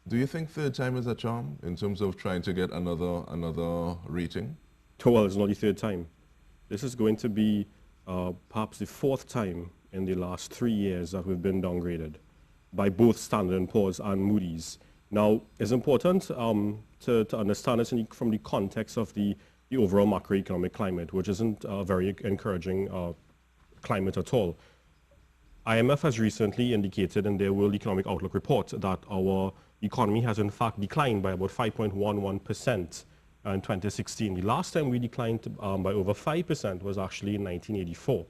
Do you think third time is a charm in terms of trying to get another rating? Well, it's not the third time. This is going to be perhaps the fourth time in the last 3 years that we've been downgraded by both Standard & Poor's and Moody's. Now, it's important to understand this from the context of the overall macroeconomic climate, which isn't a very encouraging climate at all. IMF has recently indicated in their World Economic Outlook report that our economy has in fact declined by about 5.11% in 2016. The last time we declined by over 5% was actually in 1984.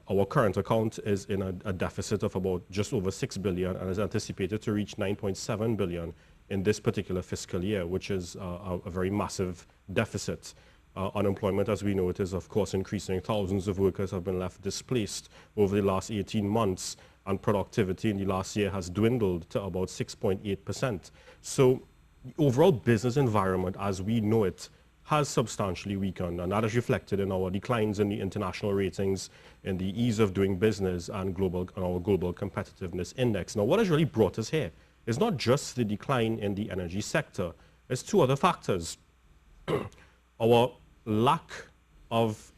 Our current account is in a deficit of about just over 6 billion and is anticipated to reach 9.7 billion in this particular fiscal year, which is a very massive deficit. Unemployment, as we know it, is of course increasing. Thousands of workers have been left displaced over the last 18 months, and productivity in the last year has dwindled to about 6.8%. So the overall business environment as we know it has substantially weakened, and that is reflected in our declines in the international ratings, in the ease of doing business, and our global competitiveness index. Now, what has really brought us here is not just the decline in the energy sector. There's two other factors. Our lack of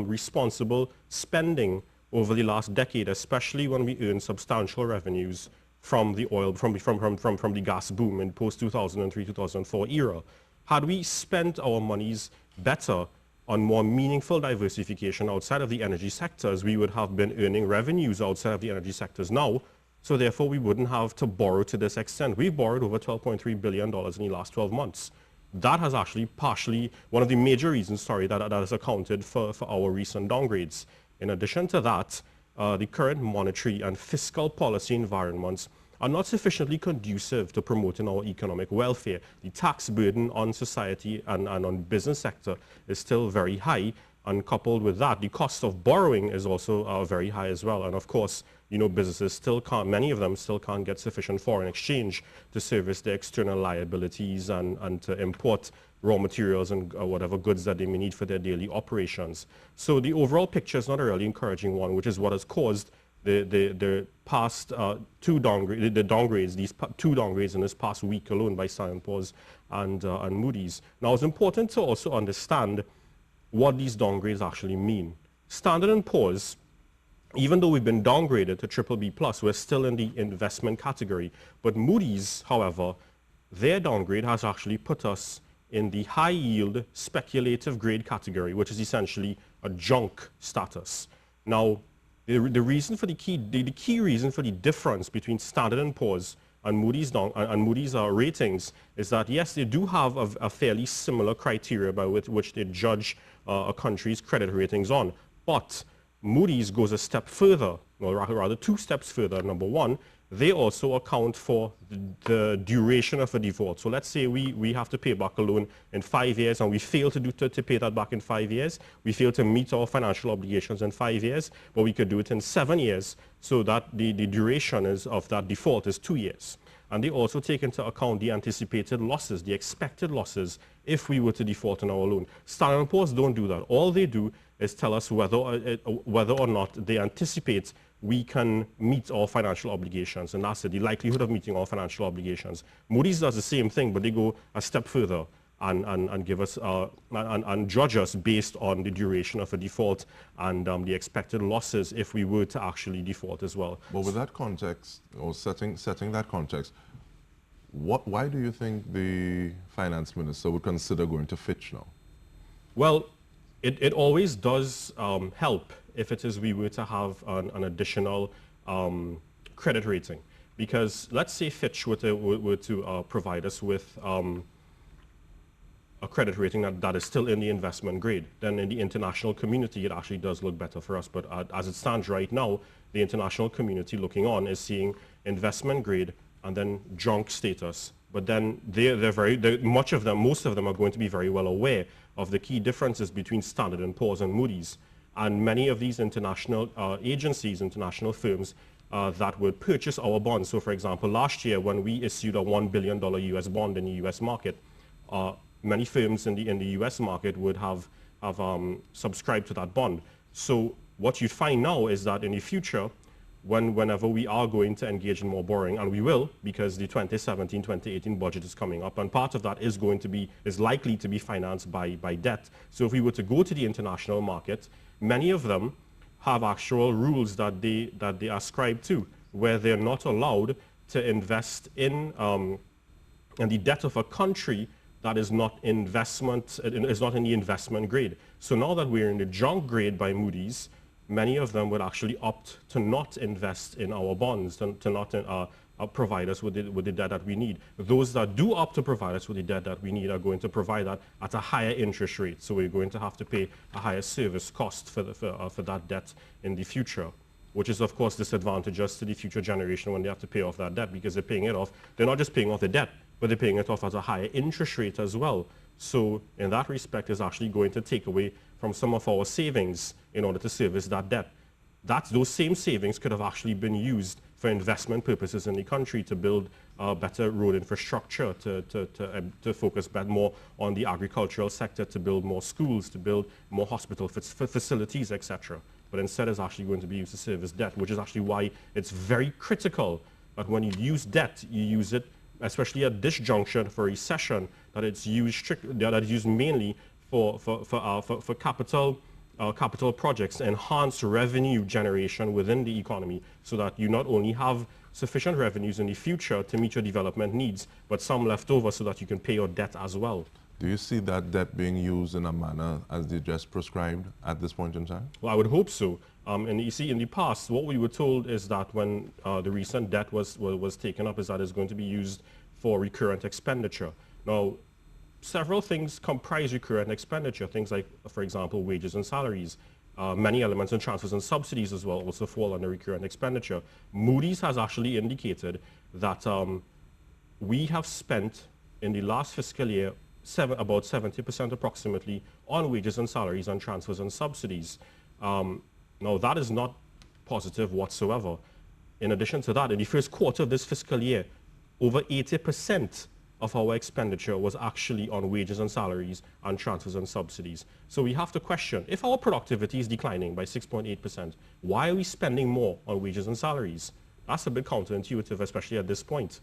responsible spending over the last decade, especially when we earn substantial revenues from the oil, from the gas boom in post-2003-2004 era. Had we spent our monies better on more meaningful diversification outside of the energy sectors, we would have been earning revenues outside of the energy sectors now, so therefore we wouldn't have to borrow to this extent. We've borrowed over $12.3 billion in the last 12 months. That has actually partially, one of the major reasons, that has accounted for our recent downgrades. In addition to that, the current monetary and fiscal policy environments are not sufficiently conducive to promoting our economic welfare. The tax burden on society and on business sector is still very high, and coupled with that, the cost of borrowing is also very high as well. And of course, you know, businesses still can't, many of them still can't get sufficient foreign exchange to service their external liabilities and to import raw materials and whatever goods that they may need for their daily operations. So the overall picture is not a really encouraging one, which is what has caused the past two downgrades, these two downgrades in this past week alone by Standard & Poor's and Moody's. Now, it's important to also understand what these downgrades actually mean. Standard & Poor's, even though we've been downgraded to BBB+, we're still in the investment category. But Moody's, however, their downgrade has actually put us in the high-yield speculative grade category, which is essentially a junk status. Now, the key reason for the difference between Standard & Poor's and Moody's ratings is that, yes, they do have a fairly similar criteria by which they judge a country's credit ratings on. But Moody's goes a step further, or rather 2 steps further. Number one, they also account for the duration of a default. So let's say we have to pay back a loan in 5 years and we fail to pay that back in 5 years. We fail to meet our financial obligations in 5 years, but we could do it in 7 years, so that the duration of that default is 2 years. And they also take into account the anticipated losses, the expected losses, if we were to default on our loan. Standard & Poor's don't do that. All they do is tell us whether or not they anticipate we can meet our financial obligations, and that's it, the likelihood of meeting our financial obligations. Moody's does the same thing, but they go a step further and give us and judge us based on the duration of a default and the expected losses if we were to actually default as well. But with that context, or setting that context, why do you think the finance minister would consider going to Fitch now? Well, it always does help if it is we were to have an additional credit rating. Because let's say Fitch were to provide us with a credit rating that is still in the investment grade, then in the international community it actually does look better for us. But as it stands right now, the international community looking on is seeing investment grade and then junk status. But then most of them are going to be very well aware of the key differences between Standard & Poor's and Moody's. And many of these international agencies, international firms that would purchase our bonds. So for example, last year when we issued a $1 billion US bond in the US market, many firms in the US market would have subscribed to that bond. So what you find now is that in the future, whenever we are going to engage in more borrowing, and we will, because the 2017-2018 budget is coming up, and part of that is likely to be financed by debt. So if we were to go to the international market, many of them have actual rules that they ascribe to, where they're not allowed to invest in the debt of a country that is not in the investment grade. So now that we're in the junk grade by Moody's, many of them would actually opt to not invest in our bonds, to not provide us with the debt that we need. Those that do opt to provide us with the debt that we need are going to provide that at a higher interest rate. So we're going to have to pay a higher service cost for that debt in the future, which is of course disadvantageous to the future generation when they have to pay off that debt, because they're paying it off. They're not just paying off the debt, but they're paying it off at a higher interest rate as well. So in that respect, it's actually going to take away from some of our savings in order to service that debt. Those same savings could have actually been used for investment purposes in the country, to build better road infrastructure, to focus more on the agricultural sector, to build more schools, to build more hospital facilities, etc. But instead it's actually going to be used to service debt, which is actually why it's very critical that when you use debt, you use it, especially at this junction for recession, that it's used mainly for capital projects, enhance revenue generation within the economy, so that you not only have sufficient revenues in the future to meet your development needs, but some left over so that you can pay your debt as well. Do you see that debt being used in a manner as they just prescribed at this point in time? Well, I would hope so. And you see, in the past, what we were told is that when the recent debt was taken up, is that it's going to be used for recurrent expenditure. Now, several things comprise recurrent expenditure, things like, for example, wages and salaries. Many elements and transfers and subsidies as well also fall under recurrent expenditure. Moody's has actually indicated that we have spent in the last fiscal year about 70% approximately on wages and salaries and transfers and subsidies. Now that is not positive whatsoever. In addition to that, in the first quarter of this fiscal year, over 80% of our expenditure was actually on wages and salaries and transfers and subsidies. So we have to question, if our productivity is declining by 6.8%, why are we spending more on wages and salaries? That's a bit counterintuitive, especially at this point.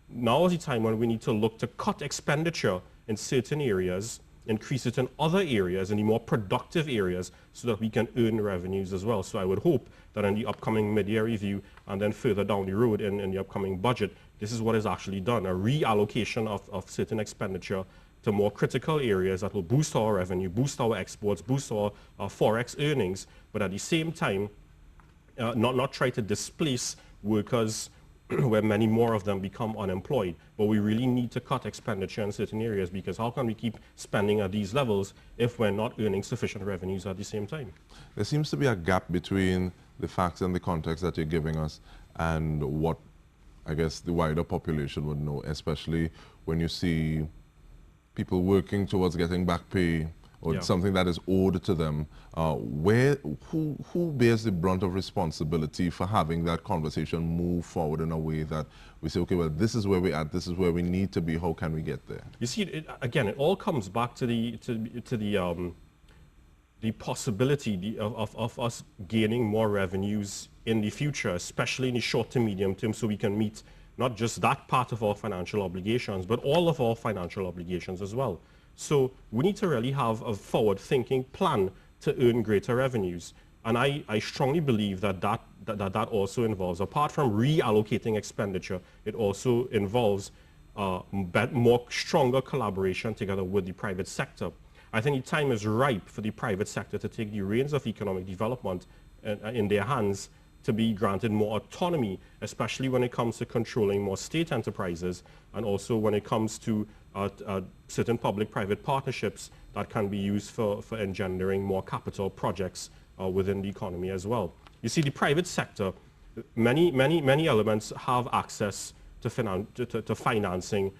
Now is the time when we need to look to cut expenditure in certain areas, increase it in other areas, in the more productive areas, so that we can earn revenues as well. So I would hope that in the upcoming mid-year review and then further down the road in the upcoming budget, this is what is actually done, a reallocation of certain expenditure to more critical areas that will boost our revenue, boost our exports, boost our forex earnings, but at the same time, not try to displace workers where many more of them become unemployed. But we really need to cut expenditure in certain areas, because how can we keep spending at these levels if we're not earning sufficient revenues at the same time? There seems to be a gap between the facts and the context that you're giving us and what I guess the wider population would know, especially when you see people working towards getting back pay or something that is owed to them. Who bears the brunt of responsibility for having that conversation move forward in a way that we say, okay, well, this is where we're at, this is where we need to be, how can we get there? You see, again, it all comes back to the possibility of us gaining more revenues in the future, especially in the short to medium term, so we can meet not just that part of our financial obligations, but all of our financial obligations as well. So we need to really have a forward-thinking plan to earn greater revenues. And I strongly believe that also involves, apart from reallocating expenditure, it also involves stronger collaboration together with the private sector. I think the time is ripe for the private sector to take the reins of economic development in their hands, to be granted more autonomy, especially when it comes to controlling more state enterprises, and also when it comes to certain public-private partnerships that can be used for engendering more capital projects within the economy as well. You see, the private sector, many elements have access to financing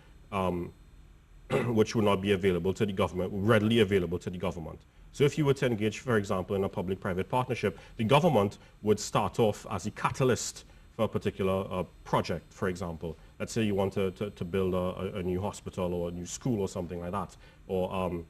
which would not be available to the government, readily available to the government. So if you were to engage, for example, in a public-private partnership, the government would start off as a catalyst for a particular project, for example. Let's say you want to build a new hospital or a new school or something like that, or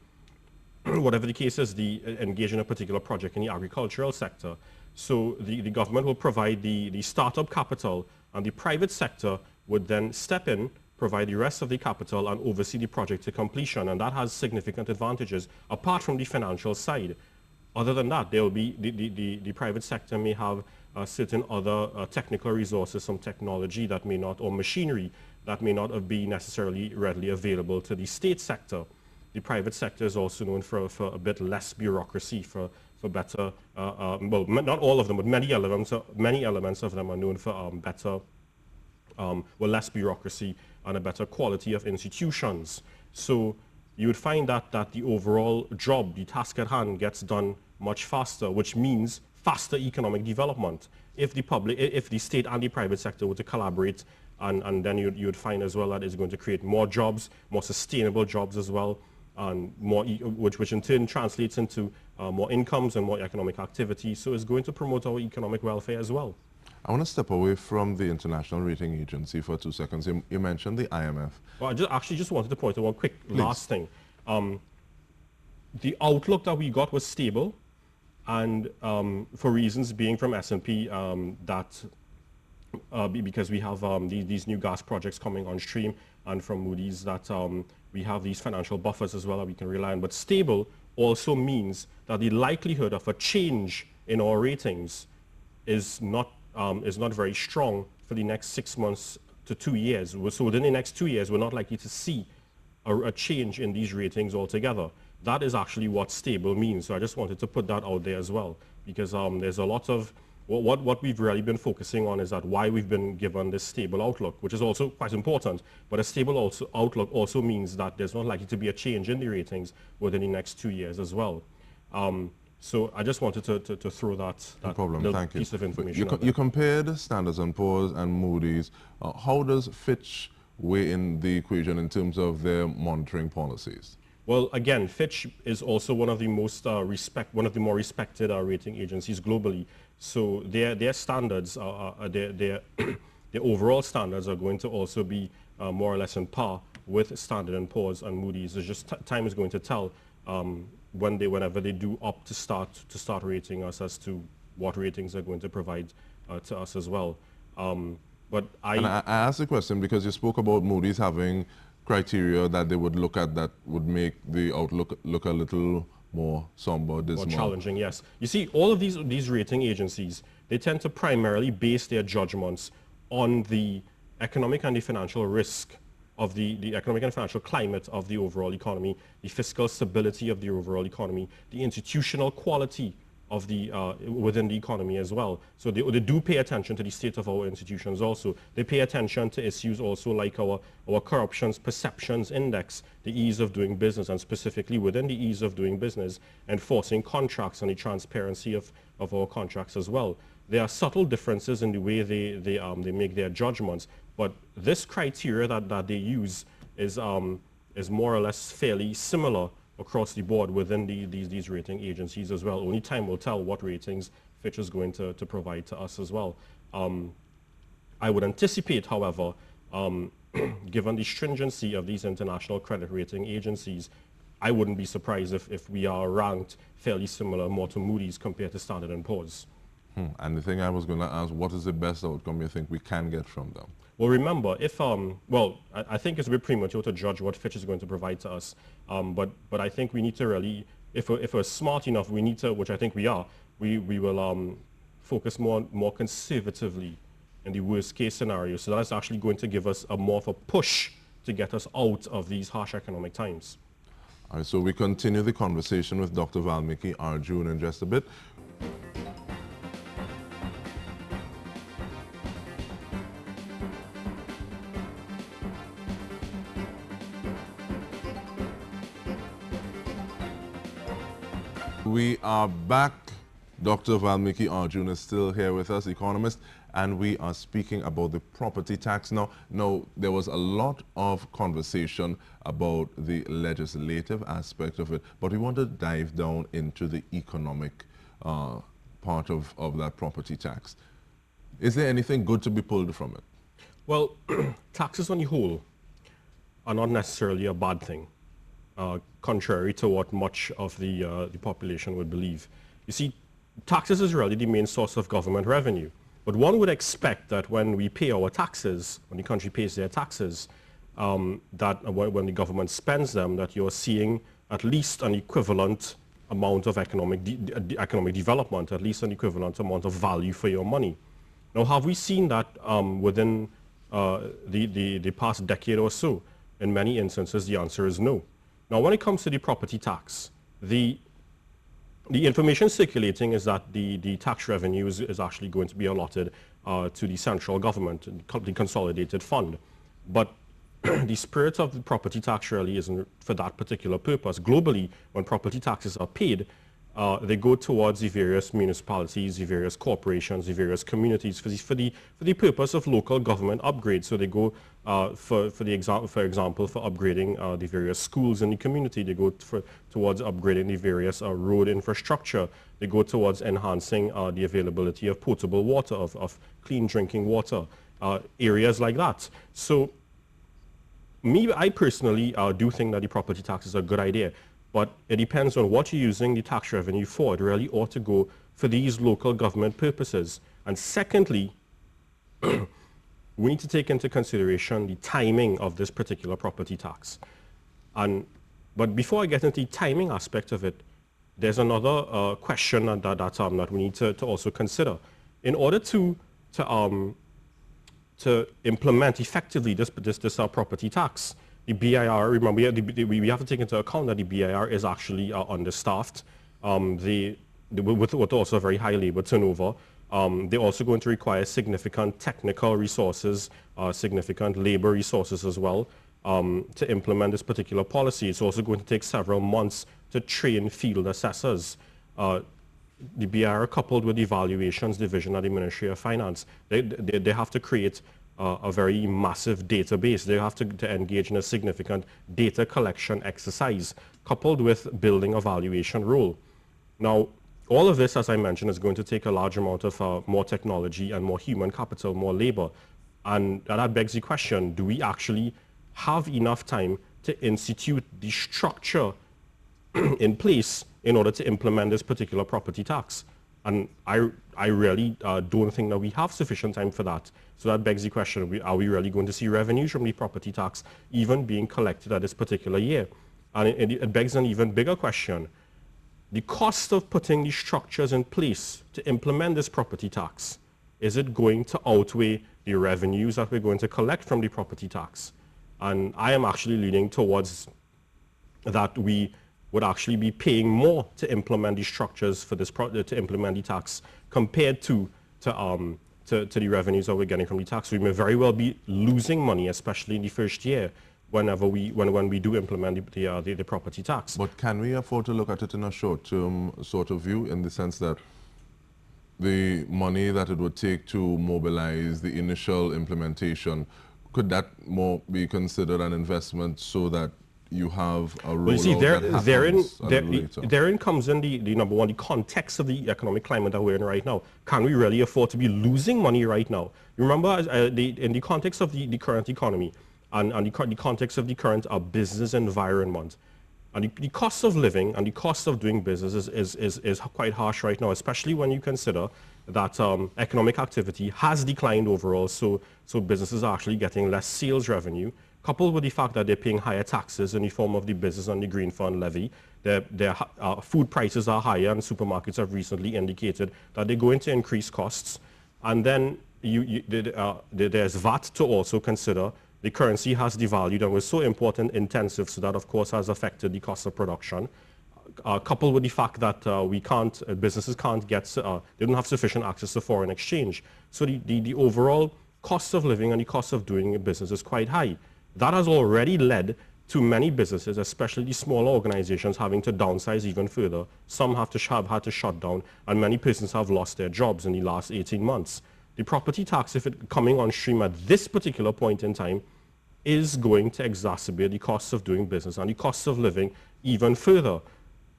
whatever the case is, engage in a particular project in the agricultural sector. So the government will provide the startup capital, and the private sector would then step in, provide the rest of the capital, and oversee the project to completion. And that has significant advantages apart from the financial side. Other than that, there will be the private sector may have certain other technical resources, some technology that may not, or machinery that may not be necessarily readily available to the state sector. The private sector is also known for a bit less bureaucracy, for better, well, not all of them, but many elements of them are known for better, well, less bureaucracy and a better quality of institutions. So you would find that the overall job, the task at hand, gets done much faster, which means faster economic development. If the state and the private sector were to collaborate, and then you would find as well that it's going to create more jobs, more sustainable jobs as well, and which in turn translates into more incomes and more economic activity. So it's going to promote our economic welfare as well. I want to step away from the International Rating Agency for 2 seconds. You mentioned the IMF. Well, I just wanted to point out one quick last thing. The outlook that we got was stable, and for reasons being from S&P because we have these new gas projects coming on stream, and from Moody's that we have these financial buffers as well that we can rely on. But stable also means that the likelihood of a change in our ratings is not very strong for the next 6 months to 2 years. So within the next 2 years, we're not likely to see a change in these ratings altogether. That is actually what stable means. So I just wanted to put that out there as well, because there's a lot of what we've really been focusing on is that why we've been given this stable outlook, which is also quite important. But a stable outlook also means that there's not likely to be a change in the ratings within the next 2 years as well. So I just wanted to throw that piece of information. You compared Standard & Poor's and Moody's. How does Fitch weigh in the equation in terms of their monitoring policies? Well, again, Fitch is also one of the most more respected rating agencies globally. So their standards, their overall standards are going to also be more or less on par with Standard & Poor's and Moody's. It's just time is going to tell whenever they do opt to start rating us as to what ratings they're going to provide to us as well. But I asked the question because you spoke about Moody's having criteria that they would look at that would make the outlook look a little more somber, dismal. More challenging, yes. You see, all of these rating agencies, they tend to primarily base their judgments on the economic and the financial risk of the economic and financial climate of the overall economy, the fiscal stability of the overall economy, the institutional quality of the within the economy as well. So they do pay attention to the state of our institutions also. They pay attention to issues also like our corruptions perceptions index, the ease of doing business, and specifically within the ease of doing business, enforcing contracts and the transparency of our contracts as well. There are subtle differences in the way they make their judgments, but this criteria that they use is more or less fairly similar across the board within these rating agencies as well. Only time will tell what ratings Fitch is going to provide to us as well. I would anticipate, however, given the stringency of these international credit rating agencies, I wouldn't be surprised if we are ranked fairly similar more to Moody's compared to Standard & Poor's. And the thing I was going to ask, what is the best outcome you think we can get from them? Well, remember, if I think it's a bit premature to judge what Fitch is going to provide to us. But I think we need to really, if we're smart enough, we need to, which I think we are, we will focus more conservatively in the worst case scenario. So that's actually going to give us more of a push to get us out of these harsh economic times. All right, so we continue the conversation with Dr. Vaalmiki Arjoon in just a bit. We are back. Dr. Vaalmiki Arjoon is still here with us, economist, and we are speaking about the property tax. Now, there was a lot of conversation about the legislative aspect of it, but we want to dive down into the economic part of that property tax. Is there anything good to be pulled from it? Well, taxes on the whole are not necessarily a bad thing. contrary to what much of the population would believe. You see, taxes is really the main source of government revenue. But one would expect that when we pay our taxes, when the country pays their taxes, that when the government spends them, that you're seeing at least an equivalent amount of economic development, at least an equivalent amount of value for your money. Now, have we seen that within the past decade or so? In many instances, the answer is no. Now, when it comes to the property tax, the information circulating is that the tax revenue is actually going to be allotted to the central government, the consolidated fund. But the spirit of the property tax really isn't for that particular purpose. Globally, when property taxes are paid, they go towards the various municipalities, the various corporations, the various communities for the purpose of local government upgrades. So they go for example, for upgrading the various schools in the community. They go towards upgrading the various road infrastructure. They go towards enhancing the availability of potable water, of clean drinking water, areas like that. So I personally do think that the property tax is a good idea, but it depends on what you're using the tax revenue for. It really ought to go for these local government purposes. And secondly, we need to take into consideration the timing of this particular property tax. But before I get into the timing aspect of it, there's another question that we need to also consider. In order to implement effectively this property tax, the BIR, remember, we have to take into account that the BIR is actually understaffed. With also a very high labor turnover. They're also going to require significant technical resources, significant labor resources as well, to implement this particular policy. It's also going to take several months to train field assessors. The BIR, coupled with the Evaluations Division at the Ministry of Finance, they have to create a very massive database. They have to engage in a significant data collection exercise, coupled with building a valuation role. Now, all of this, as I mentioned, is going to take a large amount of more technology and more human capital, more labor. And that begs the question, do we actually have enough time to institute the structure in place in order to implement this particular property tax? And I really don't think that we have sufficient time for that. So that begs the question, are we really going to see revenues from the property tax even being collected at this particular year? And it begs an even bigger question. The cost of putting these structures in place to implement this property tax, is it going to outweigh the revenues that we're going to collect from the property tax? And I am actually leaning towards that we would actually be paying more to implement these structures for this to implement the tax compared to the revenues that we're getting from the tax. We may very well be losing money, especially in the first year, when we do implement the property tax. But can we afford to look at it in a short-term sort of view, in the sense that the money that it would take to mobilize the initial implementation, could that more be considered an investment so that you have a rollout therein comes in the number one, the context of the economic climate that we're in right now. Can we really afford to be losing money right now? Remember, in the context of the current economy, and the context of the current business environment, and the cost of living and the cost of doing business is quite harsh right now, especially when you consider that economic activity has declined overall, so businesses are actually getting less sales revenue, coupled with the fact that they're paying higher taxes in the form of the business and the green fund levy. Their food prices are higher, and supermarkets have recently indicated that they're going to increase costs. And then there's VAT to also consider. The currency has devalued and was so important intensive, so that of course has affected the cost of production. Coupled with the fact that businesses can't get, they don't have sufficient access to foreign exchange. So the overall cost of living and the cost of doing business is quite high. That has already led to many businesses, especially the smaller organizations, having to downsize even further. Some have had to shut down, and many persons have lost their jobs in the last 18 months. The property tax, if it coming on stream at this particular point in time, is going to exacerbate the costs of doing business and the costs of living even further.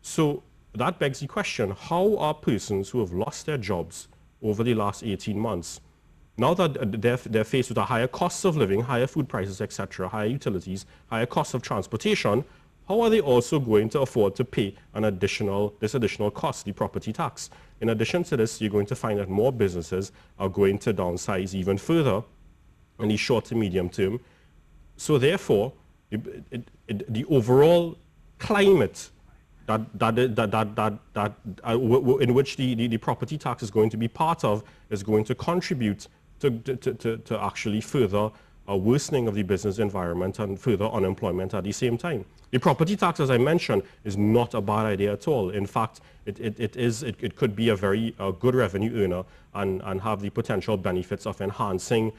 So that begs the question, how are persons who have lost their jobs over the last 18 months, now that they're faced with a higher cost of living, higher food prices, etc., higher utilities, higher costs of transportation, how are they also going to afford to pay this additional cost, the property tax? In addition to this, you're going to find that more businesses are going to downsize even further in the short to medium term. So therefore, the overall climate in which the property tax is going to be part of is going to contribute to actually further worsening of the business environment and further unemployment at the same time. The property tax, as I mentioned, is not a bad idea at all. In fact, it could be a very good revenue earner and have the potential benefits of enhancing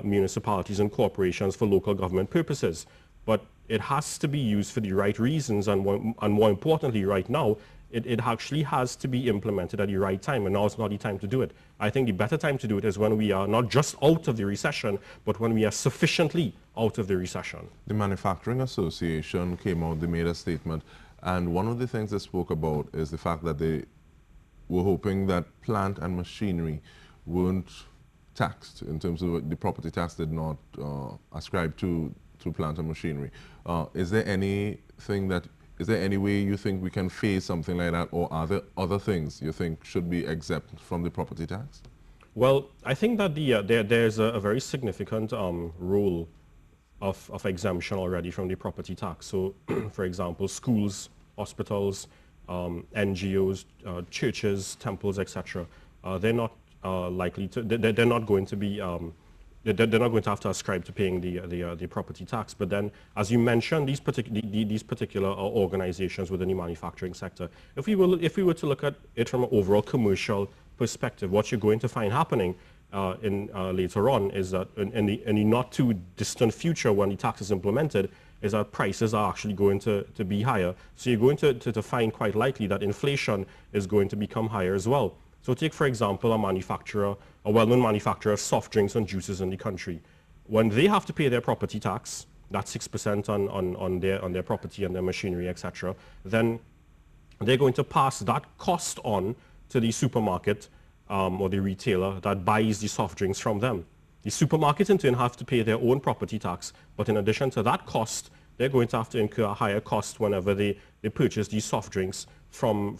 municipalities and corporations for local government purposes. But it has to be used for the right reasons, and more importantly, right now, it actually has to be implemented at the right time, and now is not the time to do it. I think the better time to do it is when we are not just out of the recession, but when we are sufficiently out of the recession. The Manufacturing Association came out, they made a statement, and one of the things they spoke about is the fact that they were hoping that plant and machinery weren't taxed in terms of the property tax did not ascribe to plant and machinery. Is there any way you think we can phase something like that, or are there other things you think should be exempt from the property tax? Well, I think that there's a very significant rule of exemption already from the property tax. So, for example, schools, hospitals, NGOs, churches, temples, etc. They're not likely to. They're not going to be. They're not going to have to ascribe to paying the property tax. But then, as you mentioned, these particular organizations within the manufacturing sector, if we were to look at it from an overall commercial perspective, what you're going to find happening later on is that in the not too distant future, when the tax is implemented, is that prices are actually going to be higher. So you're going to find quite likely that inflation is going to become higher as well. So take, for example, a well-known manufacturer of soft drinks and juices in the country. When they have to pay their property tax, that's 6% on their property and their machinery, etc., then they're going to pass that cost on to the supermarket or the retailer that buys the soft drinks from them. The supermarket in turn have to pay their own property tax, but in addition to that cost, they're going to have to incur a higher cost whenever they purchase these soft drinks from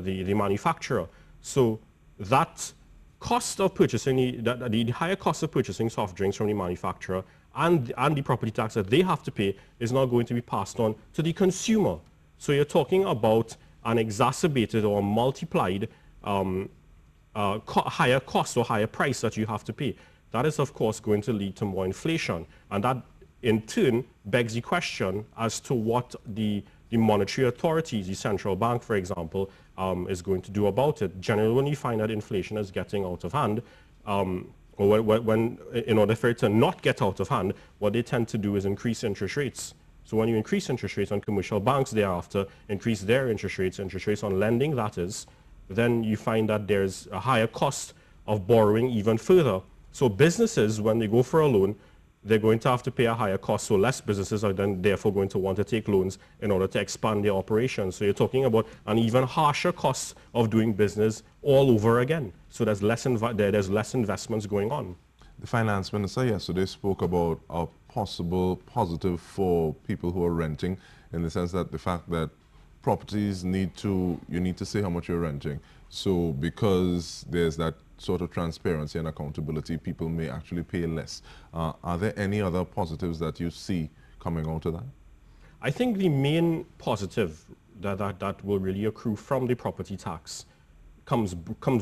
the manufacturer. So that cost of purchasing, the higher cost of purchasing soft drinks from the manufacturer and the property tax that they have to pay is not going to be passed on to the consumer. So you're talking about an exacerbated or multiplied higher cost or higher price that you have to pay. That is, of course, going to lead to more inflation. And that, in turn, begs the question as to what the monetary authorities, the central bank, for example, is going to do about it. Generally, when you find that inflation is getting out of hand, or when in order for it to not get out of hand, what they tend to do is increase interest rates. So when you increase interest rates on commercial banks thereafter, increase their interest rates on lending, that is, then you find that there's a higher cost of borrowing even further. So businesses, when they go for a loan, they're going to have to pay a higher cost, so less businesses are then therefore going to want to take loans in order to expand their operations. So you're talking about an even harsher cost of doing business all over again. So there's less investments going on. The finance minister yesterday spoke about a possible positive for people who are renting, in the sense that the fact that properties you need to say how much you're renting. So because there's that sort of transparency and accountability, people may actually pay less. Are there any other positives that you see coming out of that? I think the main positive that will really accrue from the property tax comes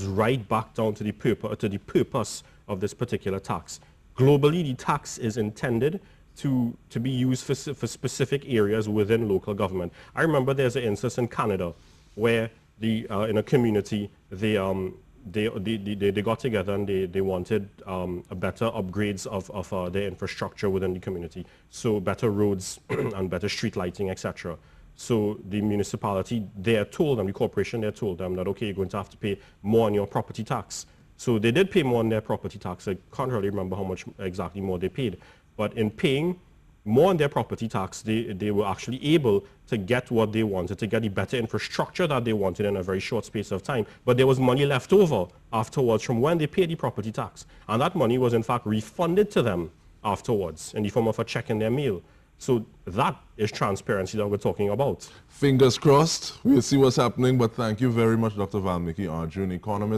right back down to the purpose of this particular tax. Globally, the tax is intended to be used for specific areas within local government. I remember there's an instance in Canada where in a community they got together and they wanted a better upgrades of their infrastructure within the community. So better roads and better street lighting, etc. So the municipality, the corporation there told them that, okay, you're going to have to pay more on your property tax. So they did pay more on their property tax. I can't really remember how much exactly more they paid. But in paying more on their property tax, they were actually able to get what they wanted, to get the better infrastructure that they wanted in a very short space of time. But there was money left over afterwards from when they paid the property tax. And that money was in fact refunded to them afterwards in the form of a check in their mail. So that is transparency that we're talking about. Fingers crossed. We'll see what's happening, but thank you very much, Dr. Vaalmiki Arjoon, economist.